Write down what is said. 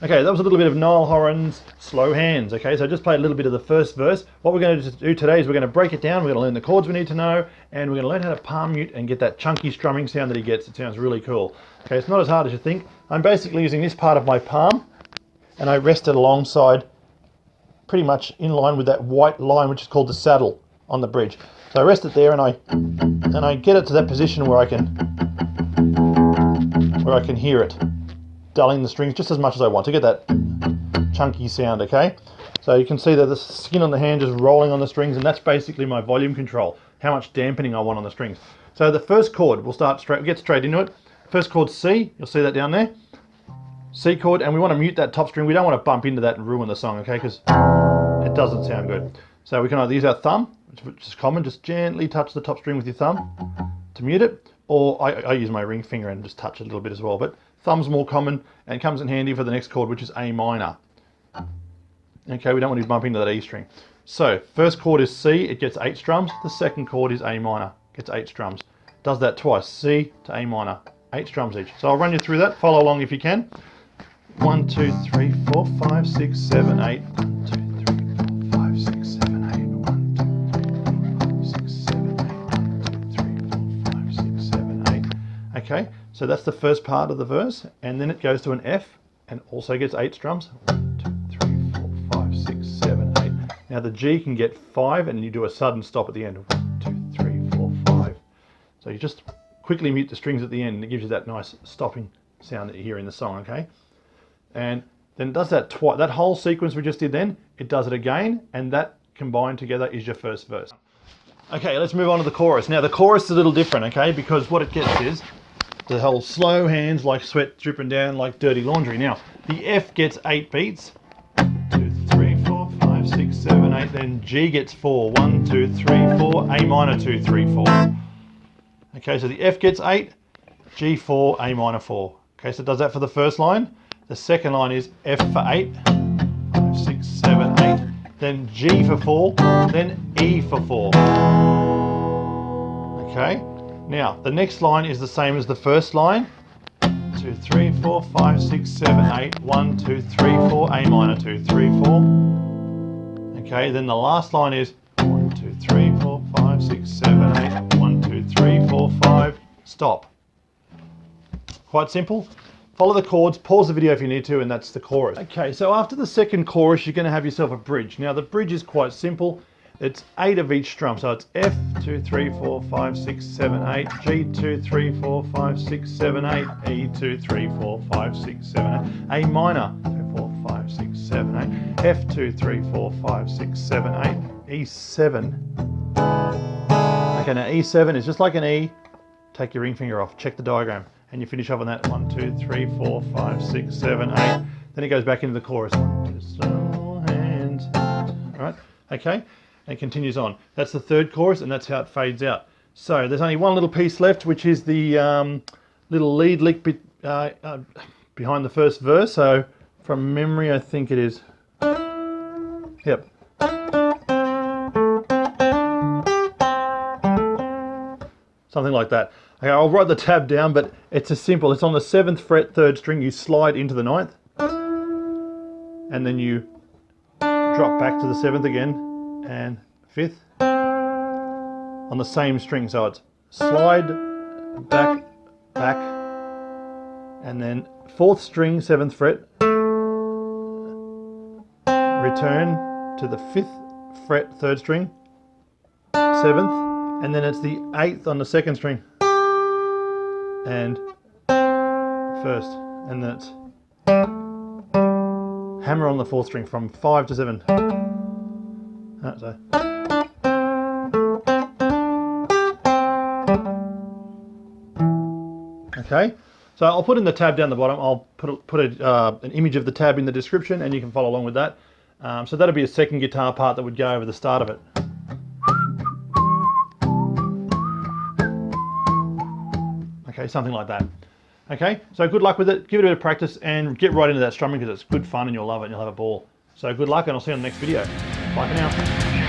Okay, that was a little bit of Niall Horan's Slow Hands. Okay, so I just played a little bit of the first verse. What we're going to do today is we're going to break it down. We're going to learn the chords we need to know, and we're going to learn how to palm mute and get that chunky strumming sound that he gets. It sounds really cool. Okay, it's not as hard as you think. I'm basically using this part of my palm, and I rest it alongside, pretty much in line with that white line, which is called the saddle on the bridge. So I rest it there, and I get it to that position where I can hear it dulling the strings just as much as I want to get that chunky sound. Okay, so you can see that the skin on the hand is rolling on the strings, and that's basically my volume control, how much dampening I want on the strings. So the first chord, we'll get straight into it. First chord C, you'll see that down there, C chord, and we want to mute that top string. We don't want to bump into that and ruin the song, okay, because it doesn't sound good. So we can either use our thumb, which is common, just gently touch the top string with your thumb to mute it, or I use my ring finger and just touch it a little bit as well, but thumb's more common and comes in handy for the next chord, which is A minor. Okay, we don't want to bump into that E string. So first chord is C, it gets 8 strums. The second chord is A minor, gets 8 strums. Does that twice, C to A minor, 8 strums each. So I'll run you through that, follow along if you can. 1, 2, 3, 4, 5, 6, 7, 8. 1, 2, 3, 4, 5, 6, 7, 8. 1, 2, 3, 4, 5, 6, 7, 8. 1, 2, 3, 4, 5, 6, 7, 8. Okay, so that's the first part of the verse, and then it goes to an F and also gets 8 strums. 1, 2, 3, 4, 5, 6, 7, 8. Now the G can get 5, and you do a sudden stop at the end. 1, 2, 3, 4, 5. So you just quickly mute the strings at the end, and it gives you that nice stopping sound that you hear in the song. Okay, and then it does that twice. That whole sequence we just did then, it does it again, and that combined together is your first verse. Okay, let's move on to the chorus. Now the chorus is a little different, okay, because what it gets is the whole slow hands like sweat dripping down like dirty laundry. Now the F gets 8 beats. 2, 3, 4, 5, 6, 7, 8. Then G gets 4. 1, 2, 3, 4. A minor 2, 3, 4. Okay, so the F gets 8, G 4, A minor 4. Okay, so it does that for the first line. The second line is F for 8, 5, 6, 7, 8. Then G for 4, then E for 4. Okay, now the next line is the same as the first line. 2, 3, 4, 5, 6, 7, 8. 1, 2, 3, 4. A minor 2, 3, 4. Okay, then the last line is 1, 2, 3, 4, 5, 6, 7, 8. 1, 2, 3, 4, 5. Stop. Quite simple. Follow the chords, pause the video if you need to, and that's the chorus. Okay, so after the second chorus, you're going to have yourself a bridge. Now the bridge is quite simple. It's 8 of each strum. So it's F, 2, 3, 4, 5, 6, 7, 8. G, 2, 3, 4, 5, 6, 7, 8. E, 2, 3, 4, 5, 6, 7, 8. A minor, 2, 4, 5, 6, 7, 8. F, 2, 3, 4, 5, 6, 7, 8. E7. Okay, now E7 is just like an E. Take your ring finger off, check the diagram, and you finish off on that 1, 2, 3, 4, 5, 6, 7, 8. Then it goes back into the chorus. 1, 2, slow hands. All right, okay, and it continues on. That's the third chorus, and that's how it fades out. So there's only one little piece left, which is the little lead lick behind the first verse. So from memory, I think it is. Yep. Something like that. Okay, I'll write the tab down, but it's as simple. It's on the 7th fret, 3rd string. You slide into the 9th, and then you drop back to the 7th again, and 5th on the same string. So it's slide, back, back, and then 4th string, 7th fret, return to the 5th fret, 3rd string, 7th, and then it's the 8th on the 2nd string, and 1st, and then it's hammer on the 4th string from 5 to 7. Okay, so I'll put in the tab down the bottom. I'll put an image of the tab in the description, and you can follow along with that. So that'll be a second guitar part that would go over the start of it. Okay, something like that. Okay, so good luck with it. Give it a bit of practice and get right into that strumming, because it's good fun and you'll love it and you'll have a ball. So good luck, and I'll see you on the next video. Bye for now.